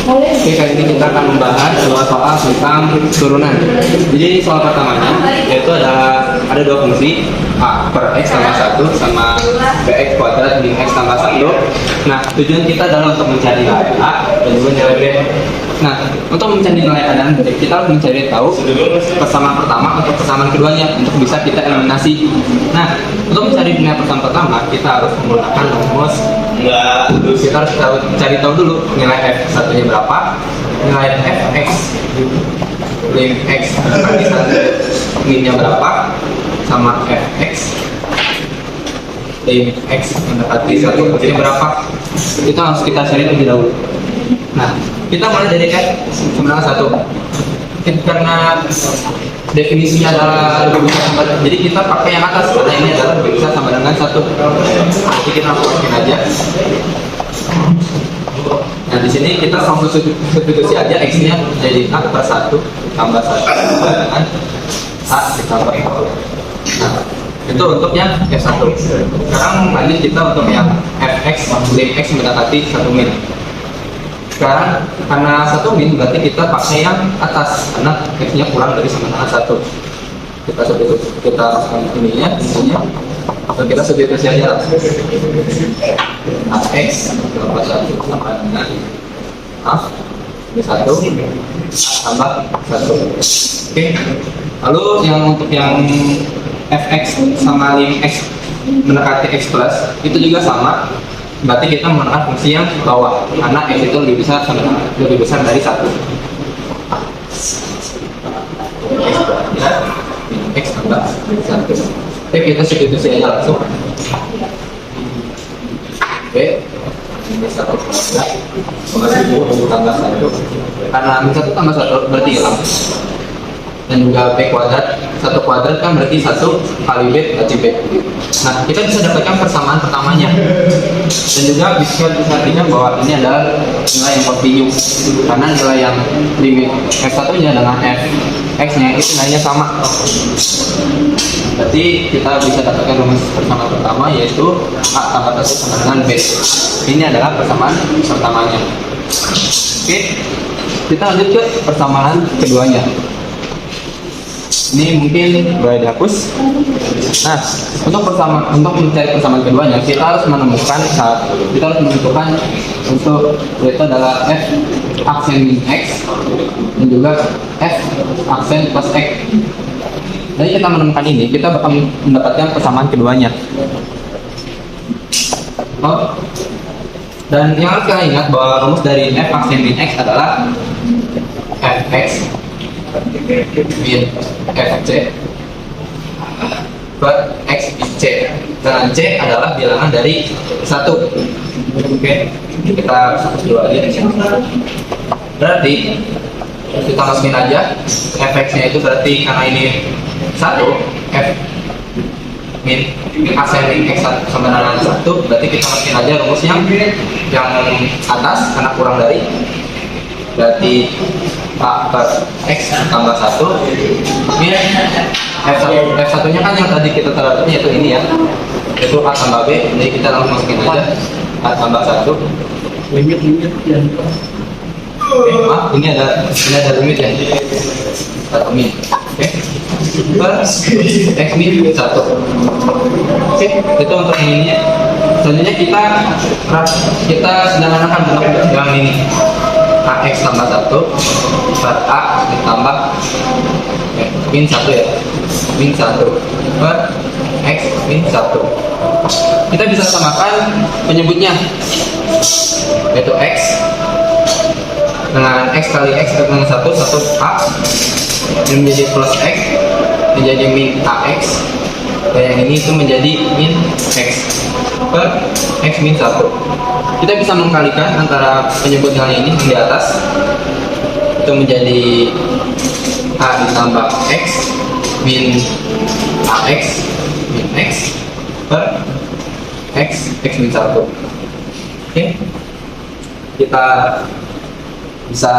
Oke, kali ini kita akan membahas dua soal tentang turunan. Jadi soal pertamanya yaitu ada dua fungsi a per x tambah 1 sama bx kuadrat min x tambah 1. Nah, tujuan kita adalah untuk mencari nilai a dan juga nilai b. Nah, untuk mencari nilai a dan b, kita harus mencari tahu persamaan pertama untuk persamaan keduanya untuk bisa kita eliminasi. Nah, untuk mencari nilai persamaan pertama kita harus menggunakan rumus. Kita harus cari tahu dulu nilai f satunya berapa, nilai fx lim x berarti minnya berapa, sama fx lim x mendekati 1 berarti berapa. Itu harus kita cari terlebih dahulu. Nah, kita mulai dari f sebenarnya 1 karena definisinya adalah lebih besar sama, jadi kita pakai yang atas karena ini adalah lebih besar sama dengan 1. Jadi kita langsung aja. Nah, di sini kita langsung substitusi aja x-nya jadi a per 1 tambah 1 dengan a ditambah 1. Nah, itu untuk yang f1. Sekarang lanjut kita untuk yang fx lim x mendekati 1 min. Sekarang karena 1 min berarti kita pakai yang atas karena x-nya kurang dari sama dengan 1. Kita substitusi, kita masukkan ininya atau kita substitusi aja langsung. X tambah 1 sama dengan a min 1 tambah 1. Oke. Lalu yang untuk yang fx sama lim x mendekati x plus itu juga sama. Berarti kita menggunakan fungsi yang bawah karena x itu lebih besar dari 1. X tambah 1. Oke, kita substitusi aja langsung. Oke, ini 1 tambah 1 karena min 1 tambah 1 berarti hilang. Dan juga b kuadrat, 1 kuadrat kan berarti 1 kali b berarti b. Nah, kita bisa dapatkan persamaan pertamanya dan juga bisa diartikan bahwa ini adalah nilai yang kontinu karena nilai yang limit f1 nya dengan f x nya itu nilainya sama. Berarti kita bisa dapatkan rumus persamaan pertama yaitu a tambah 1 sama dengan b. Ini adalah persamaan pertamanya. Oke, kita lanjut ke persamaan keduanya. Ini mungkin boleh dihapus. Nah, untuk mencari persamaan keduanya kita harus menentukan untuk yaitu adalah f aksen min x dan juga f aksen plus x. Jadi kita menemukan ini, kita bakal mendapatkan persamaan keduanya. Oh. Dan yang harus kita ingat bahwa rumus dari f aksen min x adalah fx min fc per x is c, dengan c adalah bilangan dari 1. Oke, kita hapus dulu aja. Berarti kita masukin aja fx nya itu berarti karena ini 1 f min aksen min x sama dengan 1 berarti kita masukin aja rumus yang atas karena kurang dari, berarti a per x tambah 1 min f1 nya kan yang tadi kita terapnya yaitu ini ya, yaitu a tambah b. Jadi kita langsung masukin aja a tambah 1 limit ya. Ini ada limit ya, 1 min. Oke, per x min 1. Oke, itu untuk ininya. Selanjutnya kita sederhanakan bentuk yang ini, ax tambah 1 per a ditambah min 1 ya, min 1 per x min 1. Kita bisa samakan penyebutnya yaitu x dengan x kali x dengan 1 a ini menjadi plus x menjadi min ax, dan yang ini itu menjadi min x per x min 1. Kita bisa mengkalikan antara penyebutnya ini di atas itu menjadi a ditambah x min ax min x per x min 1. Oke, kita bisa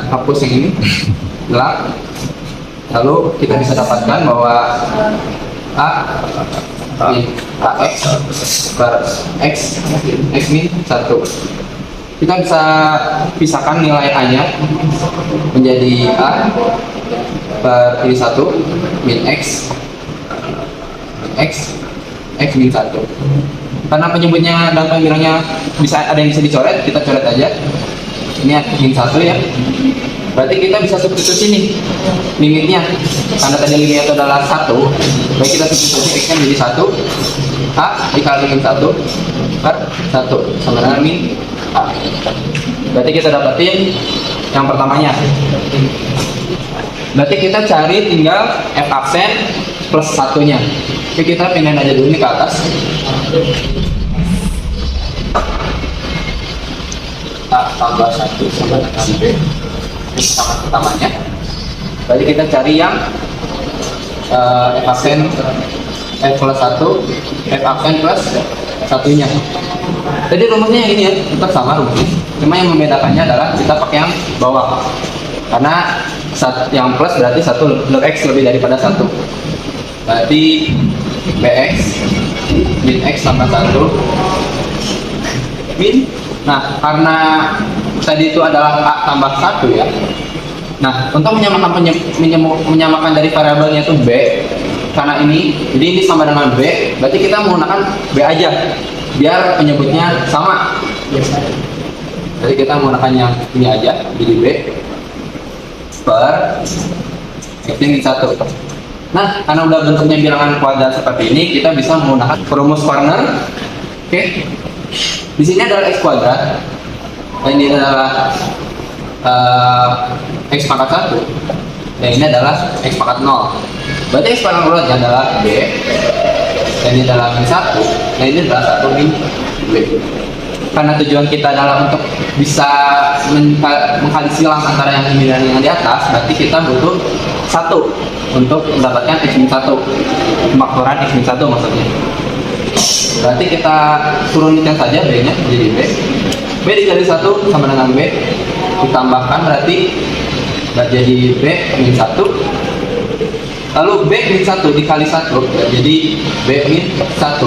hapus yang ini hilang. Lalu kita bisa dapatkan bahwa a min ax per x min 1 kita bisa pisahkan nilai A-nya menjadi A per ini 1 min X min 1. Karena penyebutnya dan pembilangnya bisa ada yang bisa dicoret, kita coret aja. Ini min 1 ya. Berarti kita bisa substitusi nih limitnya. Karena tadi limitnya itu adalah 1, baik kita substitusi X-nya menjadi 1 A dikali min 1 per 1 sama dengan min A. Berarti kita dapatin yang pertamanya. Berarti kita cari tinggal F absen plus 1-nya. Oke, kita pindahin aja dulu nih ke atas. A tambah 1 sama dengan B. Ini sama pertamanya. Berarti kita cari yang F absen F plus 1, F absen plus 1-nya. Jadi rumusnya yang ini ya, tetap sama rumusnya. Cuma yang membedakannya adalah kita pakai yang bawah. Karena yang plus berarti 1 log X lebih daripada 1. Berarti Bx min X tambah 1 min. Nah, karena tadi itu adalah A tambah 1 ya. Nah, untuk menyamakan dari variabelnya itu B, karena jadi ini sama dengan B, berarti kita menggunakan B aja biar penyebutnya sama. Jadi kita menggunakan yang ini aja, jadi B per X min 1. Nah, karena udah bentuknya bilangan kuadrat seperti ini, kita bisa menggunakan rumus corner. Oke. Di sini adalah X kuadrat. Dan ini adalah X pangkat 1. Dan ini adalah X pangkat 0. Berarti X pangkat 0 adalah B. Dan ini adalah min 1. Dan ini adalah 1 min B. Karena tujuan kita adalah untuk bisa mengkali silang antara yang ini dan yang di atas, berarti kita butuh 1 untuk mendapatkan X min 1. Pemakmuran X min 1 maksudnya. Berarti kita turunkan saja B-nya jadi B. B dikali 1 sama dengan B. Ditambahkan berarti jadi B min 1. Lalu B min 1 dikali 1 jadi B min 1.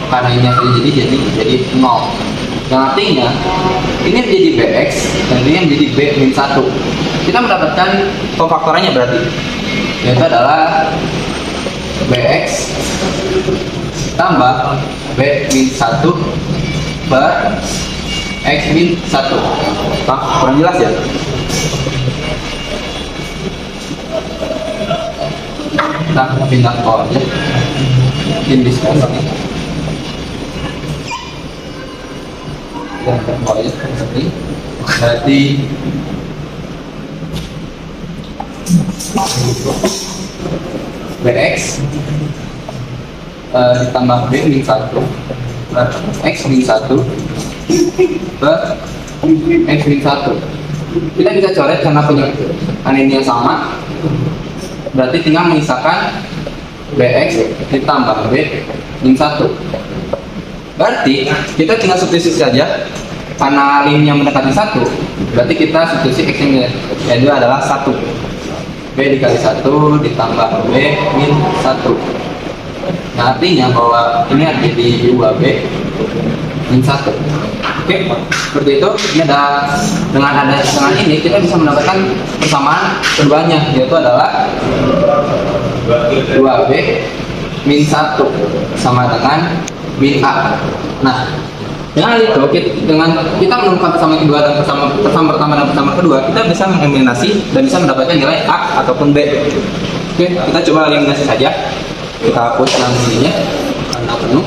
Karena ini akan jadi 0. Yang artinya ini menjadi Bx dan ini menjadi B min 1. Kita mendapatkan pemfaktorannya berarti, yaitu adalah Bx tambah B min 1 per X min 1. Nah, kurang jelas ya? Nah, pindah ke bawah aja. Mungkin bisa sini. Dan ke bawah aja seperti. Berarti Bx ditambah B min 1 per X min 1 per X min 1. Kita bisa coret karena punya ini yang sama. Berarti tinggal menyisakan Bx ditambah B min 1. Berarti kita tinggal substitusi saja. Karena limitnya mendekati 1, berarti kita substitusi X yang itu adalah 1. B dikali 1 ditambah B min 1. Nah, artinya bahwa ini ada di 2B min 1. Oke, seperti itu. Ini dengan ini kita bisa mendapatkan persamaan keduanya, yaitu adalah 2B min 1 sama dengan min A. Nah, dengan itu dengan kita menemukan persamaan kedua dan persamaan pertama dan persamaan kedua, kita bisa mengeliminasi dan bisa mendapatkan nilai A ataupun B. Oke, kita coba eliminasi saja. Kita hapus yang ininya karena penuh.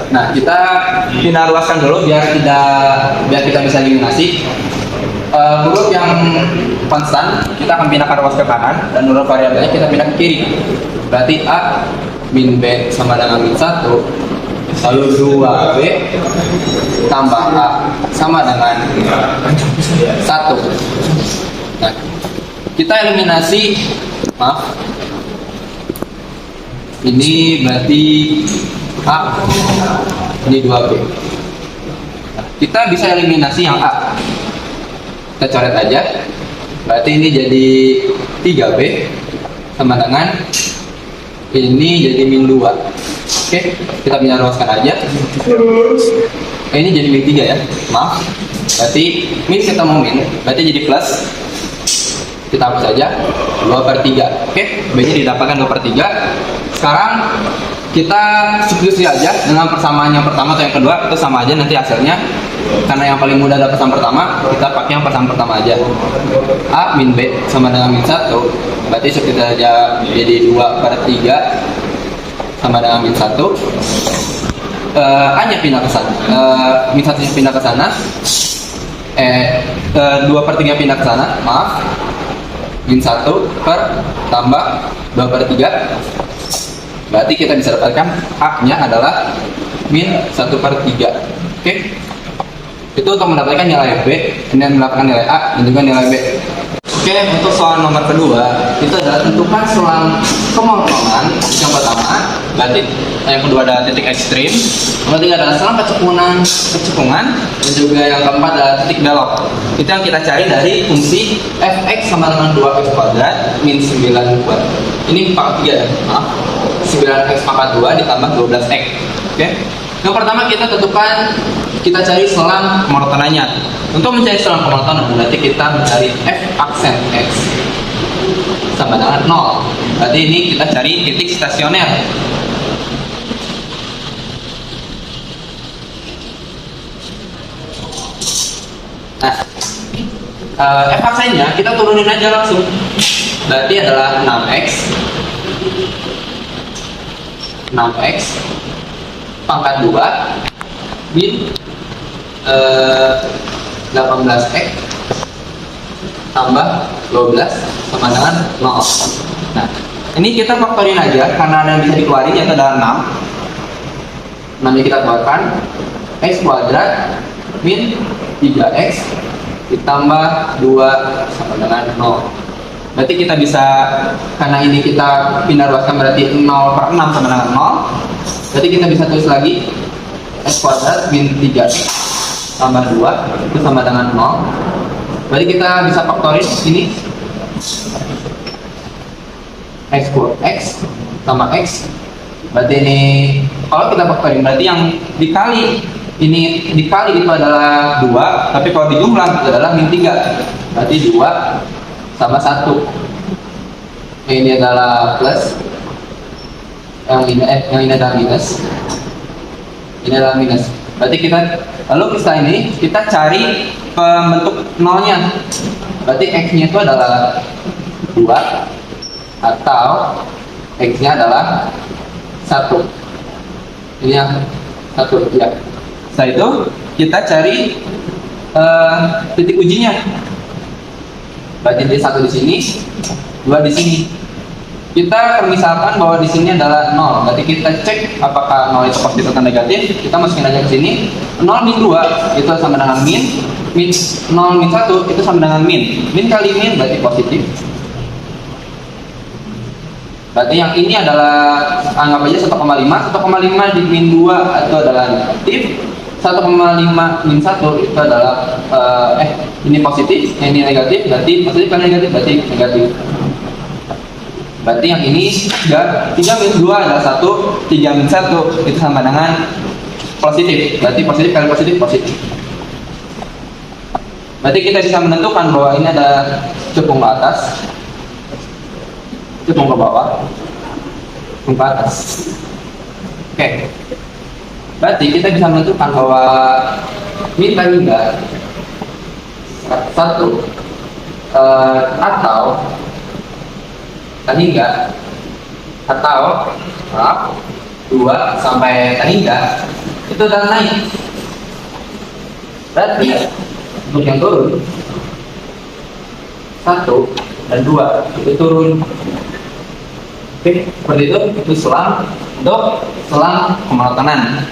Nah, kita pindah luaskan dulu biar kita bisa eliminasi. Huruf yang konstan kita akan pindahkan ruas ke kanan dan huruf variabelnya kita pindah ke kiri. Berarti A min B sama dengan min 1. Lalu 2B tambah A sama dengan 1. Nah, kita eliminasi, maaf, ini berarti A, ini 2B. Nah, kita bisa eliminasi yang A. Kita coret aja. Berarti ini jadi 3B sama dengan ini jadi min 2. Oke, kita bisa luaskan aja. Ini jadi min 3 ya, maaf. Berarti min ketemu min, berarti jadi plus. Kita hapus saja 2/3. Oke, B-nya didapatkan 2/3. Sekarang kita substitusi aja dengan persamaan yang pertama atau yang kedua, itu sama aja nanti hasilnya. Karena yang paling mudah dapat persamaan pertama, kita pakai yang persamaan pertama aja. A min B sama dengan min 1, berarti substitusi aja jadi 2/3 sama dengan min 1. A nya pindah ke sana, min 1 nya pindah ke sana, 2/3 pindah ke sana, maaf. Min 1 per tambah 2/3, berarti kita bisa dapatkan A nya adalah min 1/3. Oke, itu untuk mendapatkan nilai B dan mendapatkan nilai A dan juga nilai B. Oke, untuk soal nomor kedua itu adalah tentukan selang kemotongan. Yang pertama berarti yang kedua ada titik ekstrim, yang ketiga adalah selang kecekungan, dan juga yang keempat adalah titik belok. Itu yang kita cari dari fungsi fx sama dengan 2x kuadrat min 9 kuadrat. Ini pangkat 3 ya, maaf. 9x pangkat 2 ditambah 12x. Oke. Yang pertama kita cari selang kemonotonannya. Untuk mencari selang kemonotonan berarti kita mencari f aksen x sama dengan 0. Berarti ini kita cari titik stasioner. Nah, f aksennya kita turunin aja langsung. Berarti adalah 6x pangkat 2 min 18x tambah 12 sama dengan 0. Nah, ini kita faktorin aja karena ada yang bisa dikeluarin, yaitu adalah 6. 6 nya kita keluarkan, x kuadrat min 3x ditambah 2 sama dengan 0. Berarti kita bisa, karena ini kita pindah luaskan berarti 0/6 sama dengan 0. Berarti kita bisa tulis lagi x kuadrat min 3x tambah 2 itu sama dengan 0. Berarti kita bisa faktorin ini x sama x. Berarti ini kalau kita faktorin berarti yang dikali itu adalah 2, tapi kalau dijumlah itu adalah min 3. Berarti 2 sama 1. Ini adalah plus, yang ini adalah minus. Ini adalah minus. Berarti kita cari pembentuk nolnya. Berarti x-nya itu adalah 2 atau x-nya adalah 1. Ini yang 1 ya. Setelah itu kita cari titik ujinya. Berarti dia 1 di sini, 2 di sini. Kita permisalkan bahwa di sini adalah 0. Berarti kita cek apakah 0 itu positif atau negatif. Kita masukin aja ke sini. 0 min 2 itu sama dengan min 0 min 1 itu sama dengan min. Min kali min berarti positif. Berarti yang ini adalah anggap aja 1,5. 1,5 di min 2 itu adalah negatif. 1,5 min 1 itu adalah ini positif, ini negatif, berarti positif kan negatif, berarti negatif. Berarti yang ini 3 min 2 adalah 1, 3 min 1 itu sama dengan positif. Berarti positif kali positif, positif. Berarti kita bisa menentukan bahwa ini ada cukung ke atas, cukung ke bawah, cukung ke atas. Oke. Berarti kita bisa menentukan bahwa min hingga 1 atau hingga atau 2 sampai hingga itu adalah naik. Berarti untuk yang turun 1 dan 2 itu turun. Oke, seperti itu selang untuk selang kemonotonan.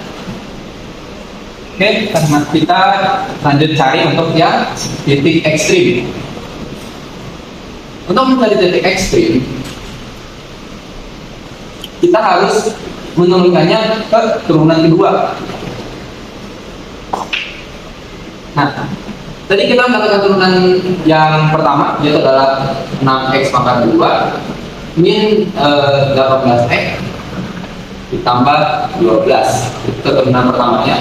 Oke, kita lanjut cari untuk yang titik ekstrim. Untuk mencari titik ekstrim, kita harus menurunkannya ke turunan kedua. Nah, Tadi kita mendapatkan turunan yang pertama, yaitu adalah 6x pangkat 2 min 18x ditambah 12. Itu turunan pertamanya.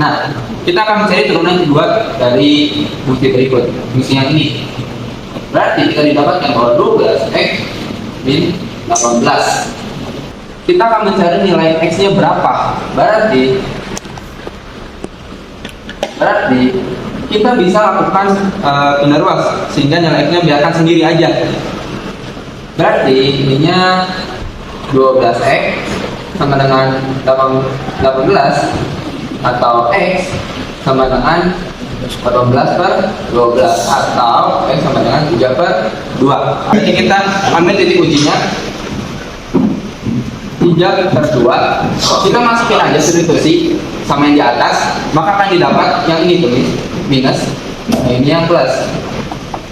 Nah, kita akan mencari turunan kedua dari fungsi berikut, fungsi yang ini. Berarti kita didapatkan bahwa 12x min 18. Kita akan mencari nilai x-nya berapa. Berarti kita bisa lakukan pindah ruas sehingga nilai x-nya biarkan sendiri aja. Berarti ininya 12x sama dengan 18 atau x sama dengan 18 per 12 atau x sama dengan 3 per 2. Jadi kita ambil titik ujinya 3 per 2, kita masukin aja substitusi sama yang di atas, maka akan didapat yang ini tuh minus, nah ini yang plus.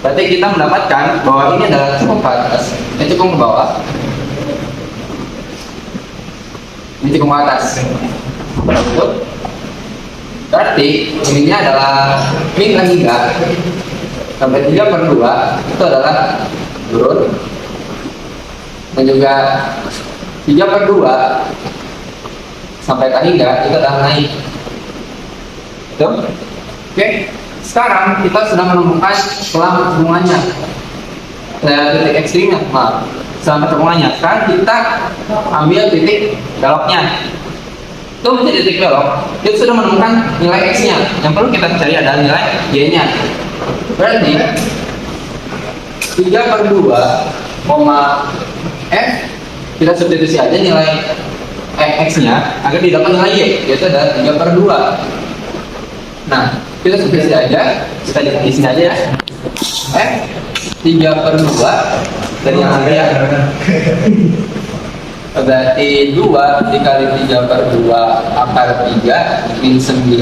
Berarti kita mendapatkan bahwa ini adalah cukup ke atas, cukup ke bawah, ini cukup ke atas. Berarti ininya adalah min lagi enggak sampai 3 per 2 itu adalah turun, dan juga 3 per 2 sampai kali enggak itu adalah naik. Tuh. Oke, sekarang kita sudah menemukan setelah pertemuannya titik ekstrimnya, maaf, setelah pertemuannya. Sekarang kita ambil titik beloknya. Itu menjadi titik belok, kita sudah menemukan nilai x-nya. Yang perlu kita cari adalah nilai y-nya. Berarti 3 per 2 f, kita substitusi aja nilai x-nya agar didapat nilai y, yaitu adalah 3 per 2. Nah, kita substitusi aja, kita di sini aja ya. F 3 per 2 dari yang ada ya. Berarti 2 dikali 3 per 2 akar 3 min 9,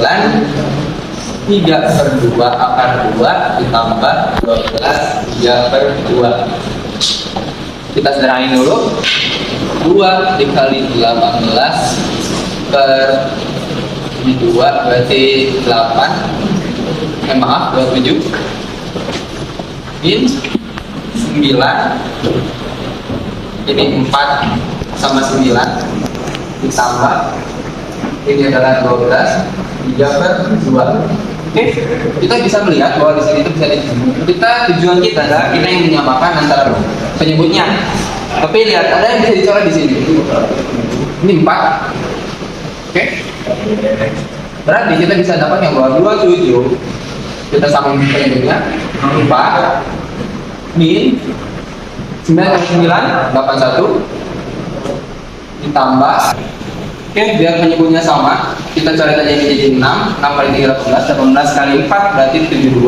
3 per 2 akar 2 ditambah 12 3 per 2. Kita sederhanain dulu. 2 dikali 18 per 2 berarti 8, maaf 27 min 9, ini 4 sama 9 ditambah ini adalah 12 3 per 2. Oke, kita bisa melihat bahwa di sini itu bisa kita tujuan kita adalah kita yang menyamakan antara penyebutnya. Tapi lihat ada yang bisa dicoret di sini. Ini 4. Oke. Berarti kita bisa dapat yang bahwa 27 kita samakan penyebutnya 4 min 9 81 ditambah, oke, biar penyebutnya sama, kita coret aja ini jadi 6 kali 3 18 kali 4 berarti 72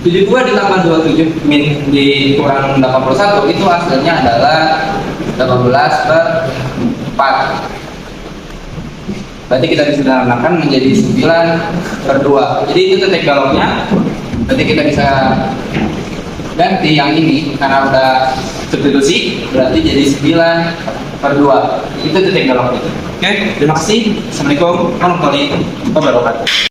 ditambah 27 min dikurang 81 itu hasilnya adalah 18 per 4. Berarti kita bisa sederhanakan menjadi 9 per 2. Jadi itu titik beloknya. Berarti kita bisa ganti yang ini karena udah substitusi, berarti jadi 9 per 2. Itu titik beloknya. Oke, terima kasih. Assalamualaikum warahmatullahi wabarakatuh.